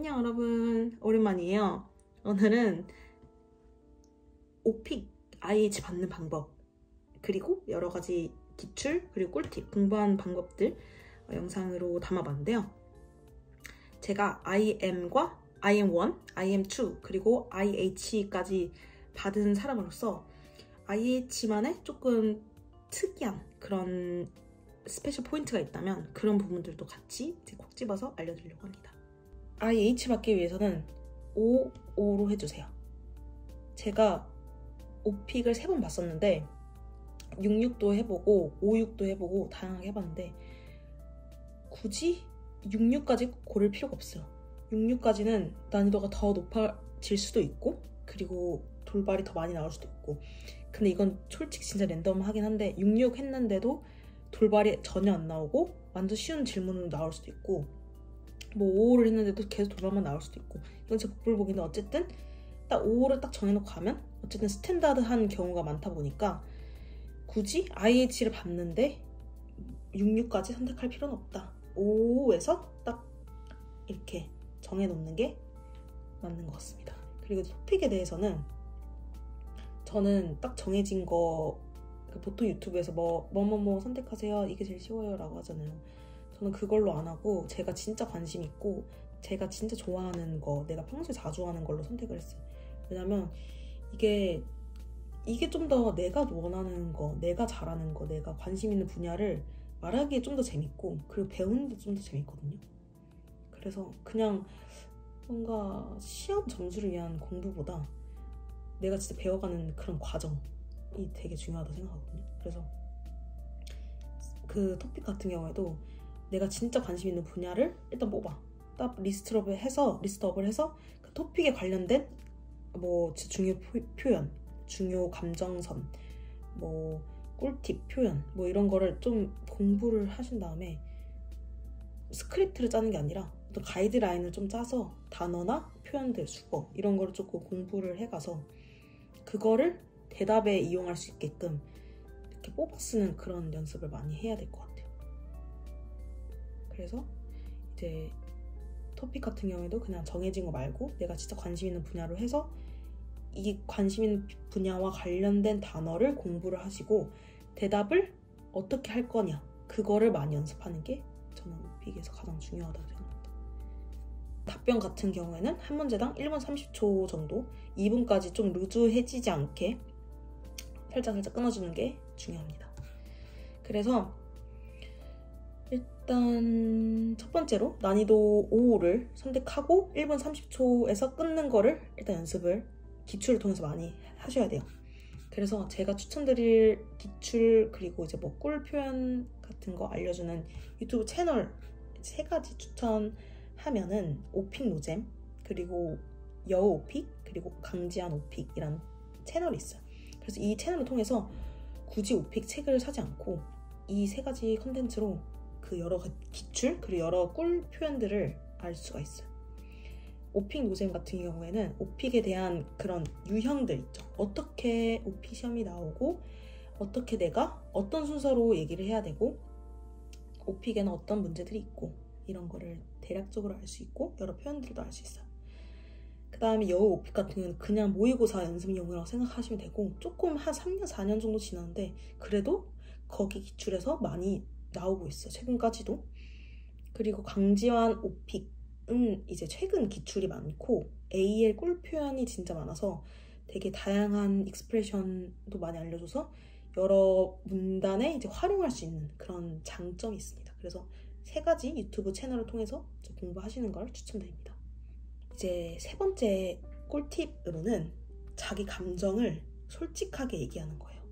안녕 여러분, 오랜만이에요. 오늘은 오픽 IH 받는 방법, 그리고 여러가지 기출, 그리고 꿀팁, 공부하는 방법들 영상으로 담아봤는데요. 제가 IM과 IM1, IM2, 그리고 IH까지 받은 사람으로서 IH만의 조금 특이한 그런 스페셜 포인트가 있다면 그런 부분들도 같이 콕 집어서 알려드리려고 합니다. IH 받기 위해서는 5로 해주세요. 제가 오픽을 3번 봤었는데 66도 해보고 56도 해보고 다양하게 해봤는데 굳이 66까지 고를 필요가 없어요. 66까지는 난이도가 더 높아질 수도 있고 그리고 돌발이 더 많이 나올 수도 있고, 근데 이건 솔직히 진짜 랜덤하긴 한데 66 했는데도 돌발이 전혀 안 나오고 완전 쉬운 질문으로 나올 수도 있고, 뭐 5호를 했는데도 계속 돌발만 나올 수도 있고, 이건 제 복불복인데 어쨌든 딱 5호를 딱 정해놓고 가면 어쨌든 스탠다드한 경우가 많다 보니까 굳이 IH를 받는데 66까지 선택할 필요는 없다. 5에서 딱 이렇게 정해놓는 게 맞는 것 같습니다. 그리고 토픽에 대해서는 저는 딱 정해진 거, 보통 유튜브에서 뭐 선택하세요, 이게 제일 쉬워요 라고 하잖아요. 저는 그걸로 안 하고 제가 진짜 관심 있고 제가 진짜 좋아하는 거, 내가 평소에 자주 하는 걸로 선택을 했어요. 왜냐면 이게 좀 더 내가 원하는 거, 내가 잘하는 거, 내가 관심 있는 분야를 말하기에 좀 더 재밌고, 그리고 배우는데 좀 더 재밌거든요. 그래서 그냥 뭔가 시험 점수를 위한 공부보다 내가 진짜 배워가는 그런 과정이 되게 중요하다고 생각하거든요. 그래서 그 토픽 같은 경우에도 내가 진짜 관심 있는 분야를 일단 뽑아. 딱 리스트업을 해서 그 토픽에 관련된 뭐 중요 표현, 중요 감정선, 뭐 꿀팁 표현, 뭐 이런 거를 좀 공부를 하신 다음에 스크립트를 짜는 게 아니라 또 가이드라인을 좀 짜서 단어나 표현들, 수거 이런 거를 조금 공부를 해가서 그거를 대답에 이용할 수 있게끔 이렇게 뽑아 쓰는 그런 연습을 많이 해야 될 것 같아요. 그래서 이제 토픽 같은 경우에도 그냥 정해진 거 말고 내가 진짜 관심 있는 분야로 해서 이 관심 있는 분야와 관련된 단어를 공부를 하시고 대답을 어떻게 할 거냐, 그거를 많이 연습하는 게 저는 오픽에서 가장 중요하다고 생각합니다. 답변 같은 경우에는 한 문제당 1분 30초 정도, 2분까지 좀 루즈해지지 않게 살짝 끊어주는 게 중요합니다. 그래서 일단 첫 번째로 난이도 5를 선택하고 1분 30초에서 끊는 거를 일단 연습을 기출을 통해서 많이 하셔야 돼요. 그래서 제가 추천드릴 기출, 그리고 이제 뭐 꿀 표현 같은 거 알려주는 유튜브 채널 3가지 추천하면은 오픽 노잼, 그리고 여우 오픽, 그리고 강지한 오픽이라는 채널이 있어요. 그래서 이 채널을 통해서 굳이 오픽 책을 사지 않고 이 3가지 컨텐츠로 그 여러 기출, 그리고 여러 꿀 표현들을 알 수가 있어요. 오픽 노잼 같은 경우에는 오픽에 대한 그런 유형들 있죠. 어떻게 오픽 시험이 나오고 어떻게 내가 어떤 순서로 얘기를 해야 되고 오픽에는 어떤 문제들이 있고 이런 거를 대략적으로 알 수 있고 여러 표현들도 알 수 있어요. 그 다음에 여우 오픽 같은 경우는 그냥 모의고사 연습용이라고 생각하시면 되고, 조금 한 3년, 4년 정도 지났는데 그래도 거기 기출에서 많이 나오고 있어요, 최근까지도. 그리고 강지환 오픽은 이제 최근 기출이 많고 AL 꿀 표현이 진짜 많아서 되게 다양한 익스프레션도 많이 알려줘서 여러 문단에 이제 활용할 수 있는 그런 장점이 있습니다. 그래서 3가지 유튜브 채널을 통해서 공부하시는 걸 추천드립니다. 이제 3번째 꿀팁으로는 자기 감정을 솔직하게 얘기하는 거예요.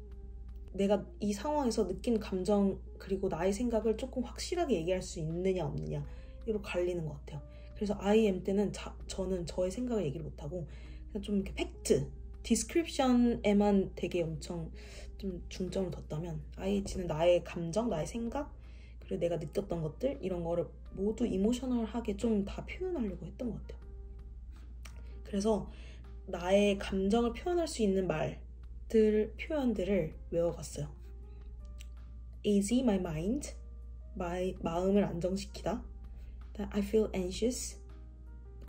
내가 이 상황에서 느낀 감정, 그리고 나의 생각을 조금 확실하게 얘기할 수 있느냐 없느냐, 이로 갈리는 것 같아요. 그래서 IM 때는 저는 저의 생각을 얘기를 못하고 그냥 좀 이렇게 팩트, 디스크립션에만 되게 엄청 좀 중점을 뒀다면 IH는 나의 감정, 나의 생각, 그리고 내가 느꼈던 것들, 이런 거를 모두 이모셔널하게 좀 다 표현하려고 했던 것 같아요. 그래서 나의 감정을 표현할 수 있는 표현들을 외워갔어요. Easy my mind, 마음을 안정시키다. I feel anxious,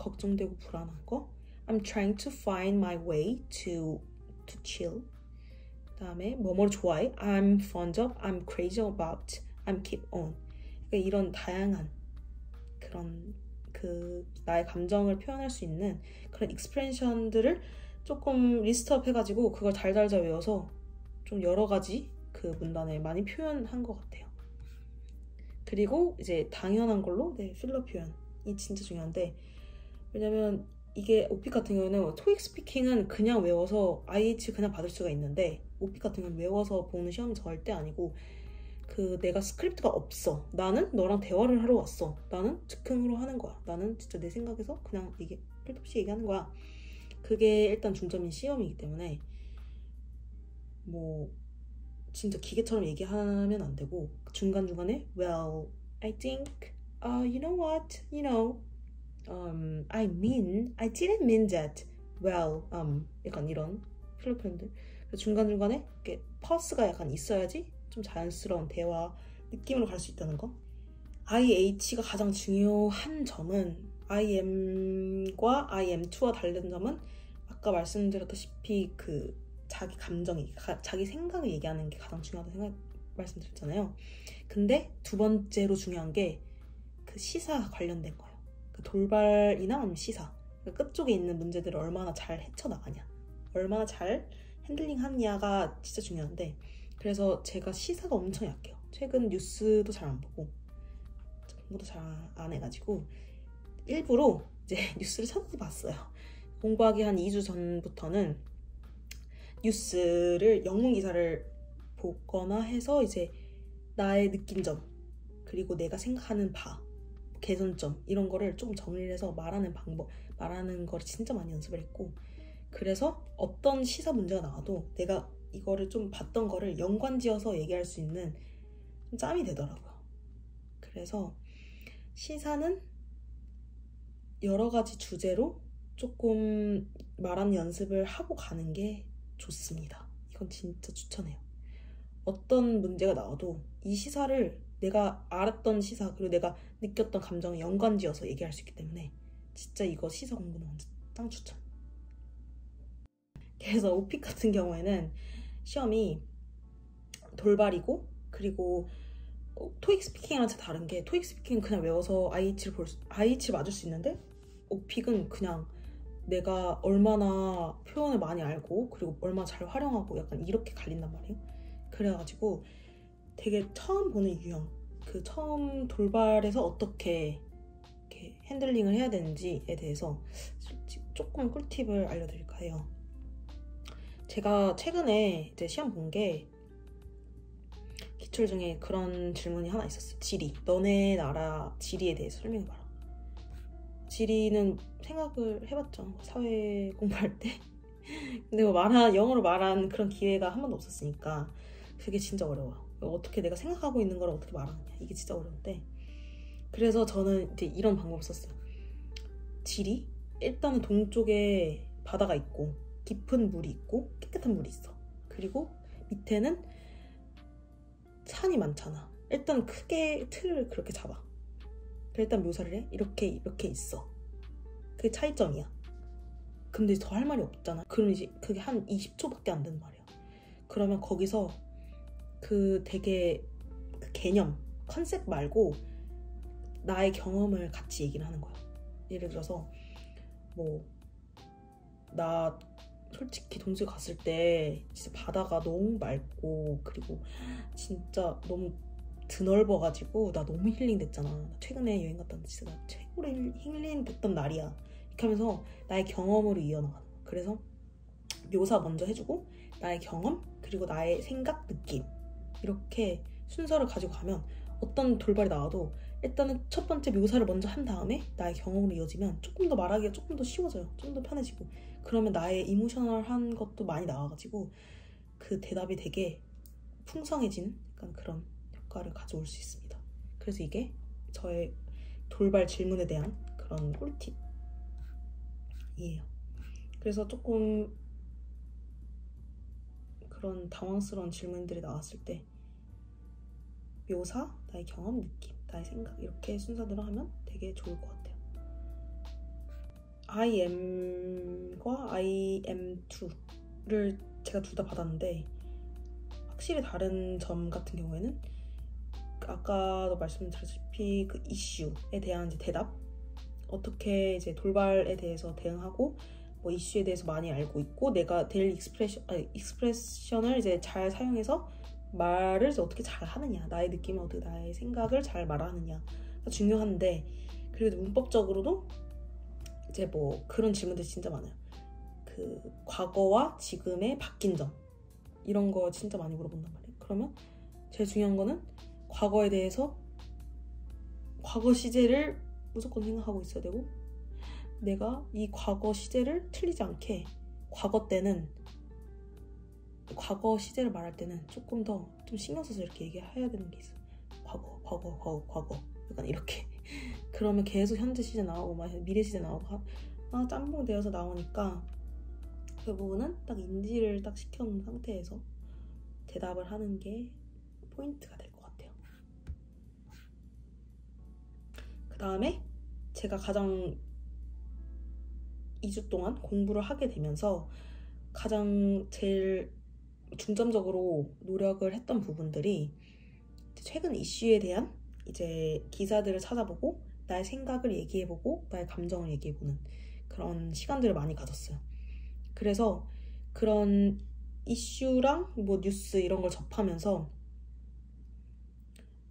걱정되고 불안한 거. I'm trying to find my way to chill. 그다음에 뭐뭐를 좋아해. I'm fond of, I'm crazy about, I'm keep on. 그러니까 이런 다양한 그런 그 나의 감정을 표현할 수 있는 그런 익스프레션들을 조금 리스트업 해가지고 그걸 달달달 외워서 좀 여러 가지 그 문단에 많이 표현한 것 같아요. 그리고 이제 당연한 걸로 필러 표현이 진짜 중요한데, 왜냐면 이게 오픽 같은 경우는 토익 스피킹은 그냥 외워서 IH 그냥 받을 수가 있는데, 오픽 같은 경우는 외워서 보는 시험이 절대 아니고 그 내가 스크립트가 없어. 나는 너랑 대화를 하러 왔어. 나는 즉흥으로 하는 거야. 나는 진짜 내 생각에서 그냥 필요 없이 얘기하는 거야. 그게 일단 중점인 시험이기 때문에 뭐 진짜 기계처럼 얘기하면 안 되고 중간중간에 well, I think, you know what, you know, I didn't mean that, well, 약간 이런 필러 표현들. 중간중간에 이렇게 퍼스가 약간 있어야지 좀 자연스러운 대화 느낌으로 갈 수 있다는 거. IH가 가장 중요한 점은 IM과 IM2와 다른 점은 아까 말씀드렸다시피 그 자기 감정이, 자기 생각을 얘기하는 게 가장 중요하다고 말씀드렸잖아요. 근데 두 번째로 중요한 게 그 시사 관련된 거예요. 그 돌발이나 아니면 시사. 그 끝쪽에 있는 문제들을 얼마나 잘 헤쳐나가냐, 얼마나 잘 핸들링 하느냐가 진짜 중요한데, 그래서 제가 시사가 엄청 약해요. 최근 뉴스도 잘 안 보고 공부도 잘 안 해가지고 일부러 이제 뉴스를 찾아서 봤어요. 공부하기 한 2주 전부터는 뉴스를 영문 기사를 보거나 해서 이제 나의 느낀 점, 그리고 내가 생각하는 바, 개선점 이런 거를 조금 정리를 해서 말하는 방법, 말하는 거를 진짜 많이 연습을 했고, 그래서 어떤 시사 문제가 나와도 내가 이거를 좀 봤던 거를 연관지어서 얘기할 수 있는 좀 짬이 되더라고요. 그래서 시사는 여러 가지 주제로 조금 말하는 연습을 하고 가는 게 좋습니다. 이건 진짜 추천해요. 어떤 문제가 나와도 이 시사를 내가 알았던 시사, 그리고 내가 느꼈던 감정을 연관지어서 얘기할 수 있기 때문에 진짜 이거 시사 공부는 완전 짱 추천. 그래서 오픽 같은 경우에는 시험이 돌발이고, 그리고 토익 스피킹이랑 다른 게, 토익 스피킹은 그냥 외워서 IH를 맞을 수 있는데 오픽은 그냥 내가 얼마나 표현을 많이 알고 그리고 얼마나 잘 활용하고 약간 이렇게 갈린단 말이에요. 그래가지고 되게 처음 보는 유형, 그 처음 돌발에서 어떻게 이렇게 핸들링을 해야 되는지에 대해서 조금 꿀팁을 알려드릴까 해요. 제가 최근에 이제 시험 본 게 기출 중에 그런 질문이 하나 있었어요. 지리. 너네 나라 지리에 대해서 설명해봐라. 지리는 생각을 해봤죠. 사회 공부할 때. 근데 뭐 영어로 말한 그런 기회가 한 번도 없었으니까 그게 진짜 어려워요. 어떻게 내가 생각하고 있는 걸 어떻게 말하느냐. 이게 진짜 어려운데. 그래서 저는 이제 이런 방법을 썼어요. 지리? 일단은 동쪽에 바다가 있고 깊은 물이 있고 깨끗한 물이 있어. 그리고 밑에는 산이 많잖아. 일단 크게 틀을 그렇게 잡아. 일단 묘사를 해. 이렇게 있어. 그게 차이점이야. 근데 더 할 말이 없잖아. 그럼 이제 그게 한 20초밖에 안 되는 말이야. 그러면 거기서 그 되게 그 개념, 컨셉 말고 나의 경험을 같이 얘기를 하는 거야. 예를 들어서 뭐 나 솔직히 동시에 갔을 때 진짜 바다가 너무 맑고 그리고 진짜 너무 드넓어가지고 나 너무 힐링 됐잖아. 나 최근에 여행 갔다 왔는데 진짜 나 최고로 힐링 됐던 날이야. 이렇게 하면서 나의 경험으로 이어나가는 거야. 그래서 묘사 먼저 해주고 나의 경험, 그리고 나의 생각, 느낌, 이렇게 순서를 가지고 가면 어떤 돌발이 나와도 일단은 첫 번째 묘사를 먼저 한 다음에 나의 경험으로 이어지면 조금 더 말하기가 조금 더 쉬워져요. 좀 더 편해지고, 그러면 나의 이모셔널한 것도 많이 나와가지고 그 대답이 되게 풍성해지는 약간 그런 효과를 가져올 수 있습니다. 그래서 이게 저의 돌발 질문에 대한 그런 꿀팁이에요. 그래서 조금 그런 당황스러운 질문들이 나왔을 때 묘사, 나의 경험, 느낌, 나의 생각, 이렇게 순서대로 하면 되게 좋을 것 같아요. IM과 IM2를 제가 둘 다 받았는데 확실히 다른 점 같은 경우에는 아까도 말씀드렸다시피 그 이슈에 대한 이제 대답, 어떻게 이제 돌발에 대해서 대응하고 뭐 이슈에 대해서 많이 알고 있고 내가 데일리 익스프레션을 이제 잘 사용해서 말을 이제 어떻게 잘 하느냐, 나의 느낌을 어떻게, 나의 생각을 잘 말하느냐가 중요한데, 그리고 문법적으로도 이제 뭐 그런 질문들이 진짜 많아요. 그 과거와 지금의 바뀐 점, 이런 거 진짜 많이 물어본단 말이에요. 그러면 제일 중요한 거는 과거에 대해서 과거 시제를 무조건 생각하고 있어야 되고, 내가 이 과거 시제를 틀리지 않게 과거 시제를 말할 때는 조금 더 좀 신경 써서 이렇게 얘기해야 되는 게 있어요. 과거 약간 이렇게. 그러면 계속 현재 시제 나오고 막 미래 시제 나오고 짬뽕 되어서 나오니까 그 부분은 딱 인지를 딱 시켜놓은 상태에서 대답을 하는 게 포인트가 될 것 같아요. 그 다음에 제가 가장 2주 동안 공부를 하게 되면서 가장 제일 중점적으로 노력을 했던 부분들이 최근 이슈에 대한 이제 기사들을 찾아보고 나의 생각을 얘기해보고 나의 감정을 얘기해보는 그런 시간들을 많이 가졌어요. 그래서 그런 이슈랑 뭐 뉴스 이런 걸 접하면서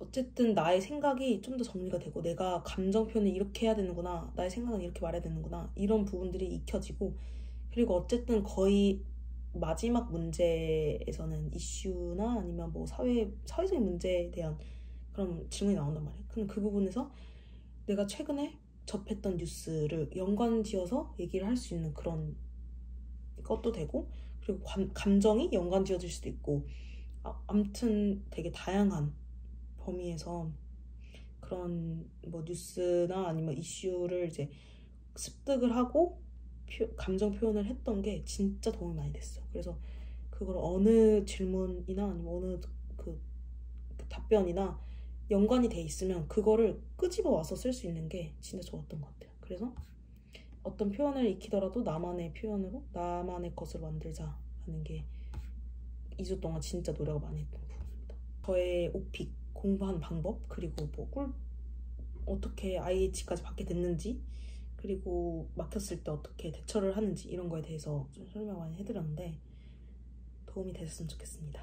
어쨌든 나의 생각이 좀 더 정리가 되고, 내가 감정 표현을 이렇게 해야 되는구나, 나의 생각은 이렇게 말해야 되는구나, 이런 부분들이 익혀지고, 그리고 어쨌든 거의 마지막 문제에서는 이슈나 아니면 뭐 사회적인 문제에 대한 그런 질문이 나온단 말이에요. 그럼 그 부분에서 내가 최근에 접했던 뉴스를 연관지어서 얘기를 할 수 있는 그런 것도 되고, 그리고 감정이 연관지어질 수도 있고, 아무튼 되게 다양한 범위에서 그런 뭐 뉴스나 아니면 이슈를 이제 습득을 하고 감정 표현을 했던 게 진짜 도움이 많이 됐어요. 그래서 그걸 어느 질문이나 아니면 어느 그 답변이나 연관이 돼 있으면 그거를 끄집어 와서 쓸 수 있는 게 진짜 좋았던 것 같아요. 그래서 어떤 표현을 익히더라도 나만의 표현으로 나만의 것을 만들자 하는 게 2주 동안 진짜 노력을 많이 했던 부분입니다. 저의 오픽, 공부하는 방법, 그리고 뭐 어떻게 IH까지 받게 됐는지, 그리고 막혔을 때 어떻게 대처를 하는지, 이런 거에 대해서 좀 설명 많이 해드렸는데 도움이 되셨으면 좋겠습니다.